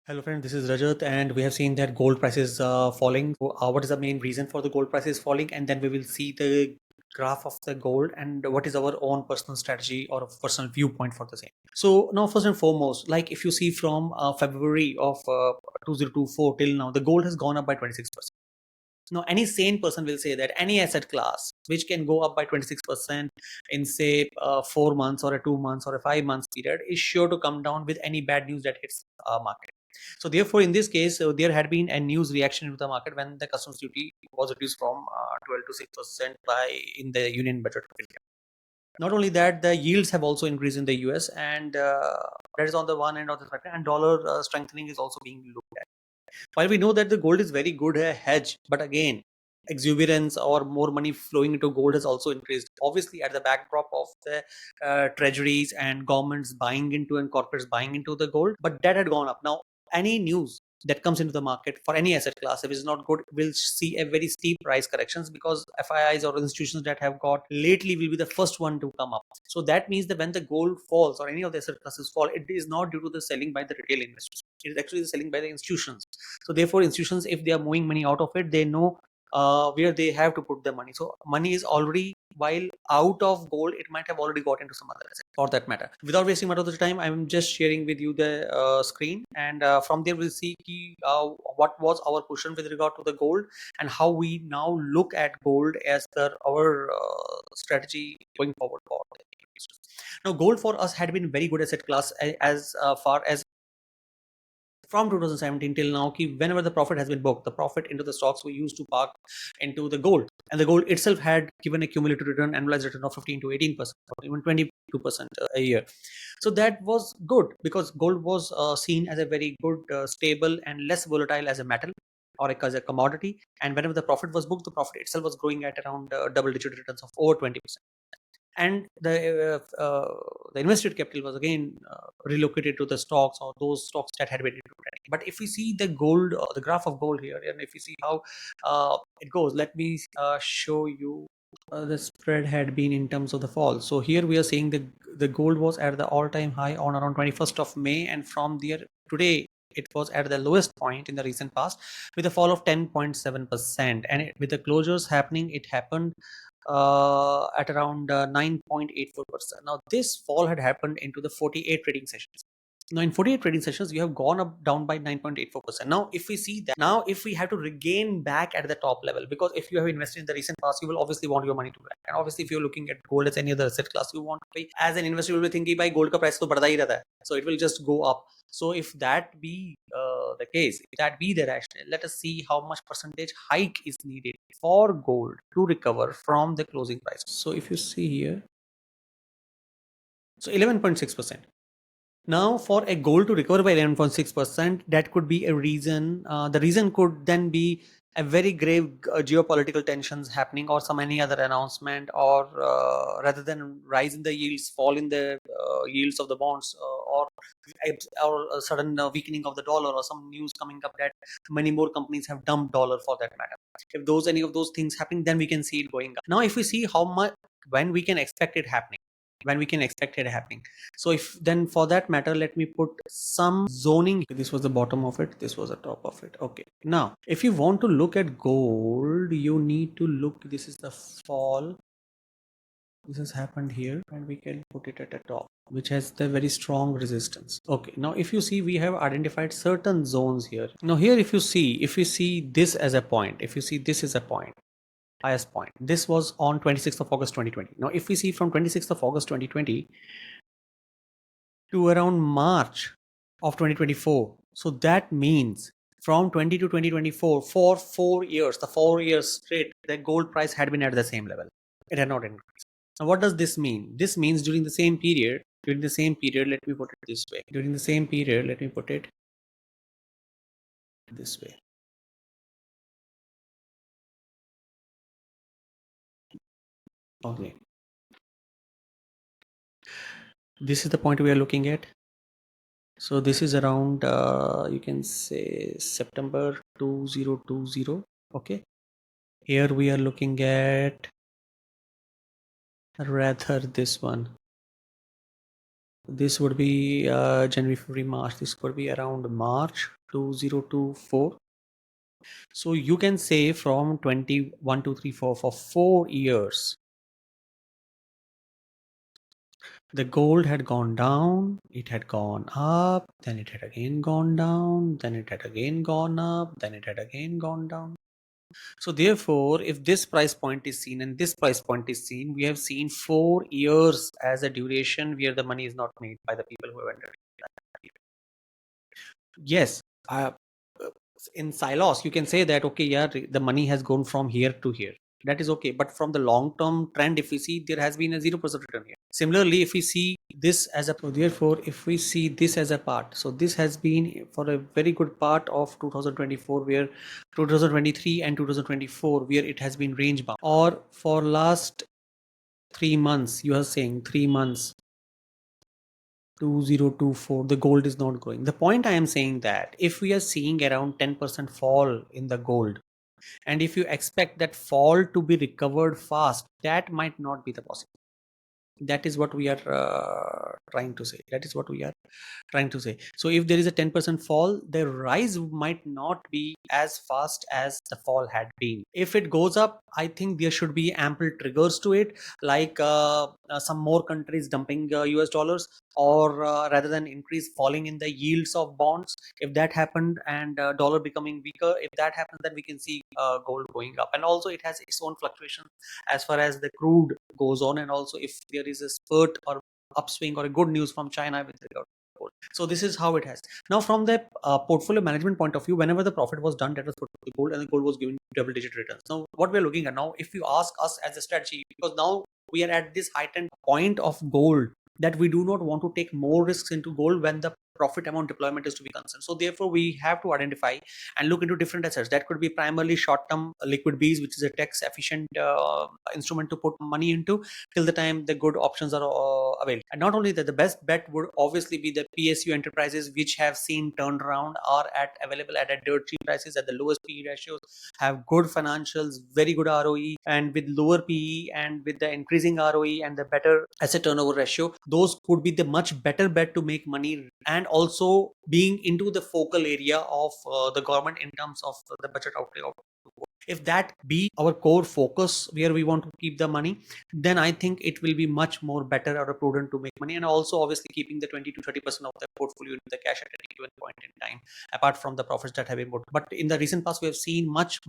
Hello friend, this is Rajat and we have seen that gold prices falling. So, what is the main reason for the gold prices falling, and then we will see the graph of the gold and what is our own personal strategy or personal viewpoint for the same. So now first and foremost, like if you see from February of 2024 till now, the gold has gone up by 26%. Now any sane person will say that any asset class which can go up by 26% in say 4 months or a 2 months or a 5 months period is sure to come down with any bad news that hits market. So therefore, in this case, there had been a news reaction into the market when the customs duty was reduced from 12 to 6% by in the Union Budget of India. Not only that, the yields have also increased in the US, and that is on the one end of the spectrum. And dollar strengthening is also being looked at. While we know that the gold is very good a hedge, but again, exuberance or more money flowing into gold has also increased. Obviously, at the backdrop of the treasuries and governments buying into and corporates buying into the gold, but that had gone up. Now, any news that comes into the market for any asset class, if it's not good, will see a very steep price corrections because FIIs or institutions that have got lately will be the first one to come up. So that means that when the gold falls or any of the asset classes fall, it is not due to the selling by the retail investors. It is actually the selling by the institutions. So therefore, institutions, if they are moving money out of it, they know where they have to put the money. So money is already, while out of gold, it might have already got into some other asset for that matter. Without wasting much of the time, I'm just sharing with you the screen, and from there we'll see what was our position with regard to the gold and how we now look at gold as our strategy going forward for the investors. Now, gold for us had been very good asset class as far as from 2017 till now, whenever the profit has been booked, the profit into the stocks we used to park into the gold, and the gold itself had given a cumulative return, annualized return of 15 to 18%, or even 22% a year. So that was good because gold was seen as a very good, stable, and less volatile as a metal or as a commodity. And whenever the profit was booked, the profit itself was growing at around double-digit returns of over 20%. And the invested capital was again relocated to the stocks or those stocks that had been into trading. But if we see the gold, the graph of gold here, and if we see how it goes, let me show you the spread had been in terms of the fall. So here we are seeing the gold was at the all-time high on around 21st of May, and from there today it was at the lowest point in the recent past with a fall of 10.7%. And with the closures happening, it happened at around 9.84%. Now, this fall had happened into the 48 trading sessions. Now, in 48 trading sessions, you have gone up down by 9.84%. Now, if we see that, now if we have to regain back at the top level, because if you have invested in the recent past, you will obviously want your money to back. And obviously, if you're looking at gold as any other asset class, you want to pay. As an investor, you will be thinking, by gold ka price to badha hi rehta hai. So it will just go up. So if that be the case, if that be the rationale, let us see how much percentage hike is needed for gold to recover from the closing price. So if you see here, so 11.6%. Now, for a gold to recover by 11.6%, that could be a reason. The reason could then be a very grave geopolitical tensions happening, or some any other announcement, or rather than rise in the yields, fall in the yields of the bonds, or a sudden weakening of the dollar, or some news coming up that many more companies have dumped dollar for that matter. If those any of those things happen, then we can see it going up. Now, if we see how much, when we can expect it happening, so if then for that matter, let me put some zoning. This was the bottom of it, this was the top of it. Okay, now if you want to look at gold, you need to look, this is the fall, this has happened here, and we can put it at the top, which has the very strong resistance. Okay, now if you see, we have identified certain zones here. Now here, if you see this as a point, if you see this is a point, highest point, this was on 26th of August 2020. Now if we see from 26th of August 2020 to around March of 2024. So that means from 20 to 2024, for 4 years, the 4 years straight, the gold price had been at the same level. It had not increased. Now, what does this mean? This means during the same period, let me put it this way. During the same period, let me put it this way. Okay. This is the point we are looking at. So this is around, you can say September 2020. Okay. Here we are looking at rather this one. This would be January, February, March. This could be around March 2024. So you can say from 21, 2, 3, 4 for 4 years, the gold had gone down, it had gone up, then it had again gone down, then it had again gone up, then it had again gone down. So therefore, if this price point is seen and this price point is seen, we have seen 4 years as a duration where the money is not made by the people who have entered that period. Yes, uh, in silos, you can say that, okay, yeah, the money has gone from here to here. That is okay. But from the long term trend, if we see, there has been a 0% return here. Similarly, if we see this as a, so therefore, if we see this as a part, so this has been for a very good part of 2024, where 2023 and 2024, where it has been range bound, or for last 3 months, you are saying 3 months, 2024, the gold is not growing. The point I am saying that if we are seeing around 10% fall in the gold, and if you expect that fall to be recovered fast, that might not be the possible. That is what we are trying to say. That is what we are trying to say. So if there is a 10% fall, the rise might not be as fast as the fall had been. If it goes up, I think there should be ample triggers to it, like some more countries dumping US dollars, or rather than increase falling in the yields of bonds. If that happened, and dollar becoming weaker, if that happens, then we can see gold going up. And also it has its own fluctuations as far as the crude goes on, and also if there is a spurt or upswing or a good news from China with regard to gold. So this is how it has. Now from the portfolio management point of view, whenever the profit was done, that was put to the gold, and the gold was giving double-digit returns. Now what we're looking at now, if you ask us as a strategy, because now we are at this heightened point of gold, that we do not want to take more risks into gold when the profit amount deployment is to be concerned. So therefore we have to identify and look into different assets. That could be primarily short-term liquid Bs, which is a tax efficient instrument to put money into till the time the good options are available. And not only that, the best bet would obviously be the PSU enterprises, which have seen turnaround, are at available at a dirt cheap prices at the lowest PE ratios, have good financials, very good ROE, and with lower PE and with the increasing ROE and the better asset turnover ratio, those could be the much better bet to make money, and also being into the focal area of the government in terms of the budget outlay of. If that be our core focus where we want to keep the money, then I think it will be much more better or prudent to make money. And also obviously keeping the 20 to 30% of the portfolio in the cash at any given point in time, apart from the profits that have been booked. But in the recent past, we have seen much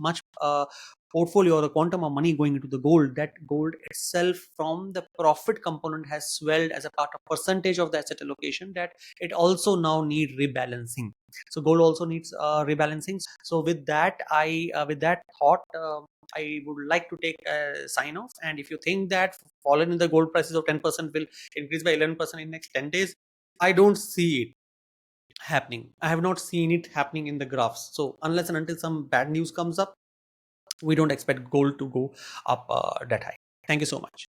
portfolio or the quantum of money going into the gold, that gold itself from the profit component has swelled as a part of percentage of the asset allocation, that it also now need rebalancing. So gold also needs rebalancing. So with that thought, I would like to take a sign off. And if you think that fallen in the gold prices of 10% will increase by 11% in next 10 days, I don't see it happening. I have not seen it happening in the graphs. So unless and until some bad news comes up, we don't expect gold to go up that high. Thank you so much.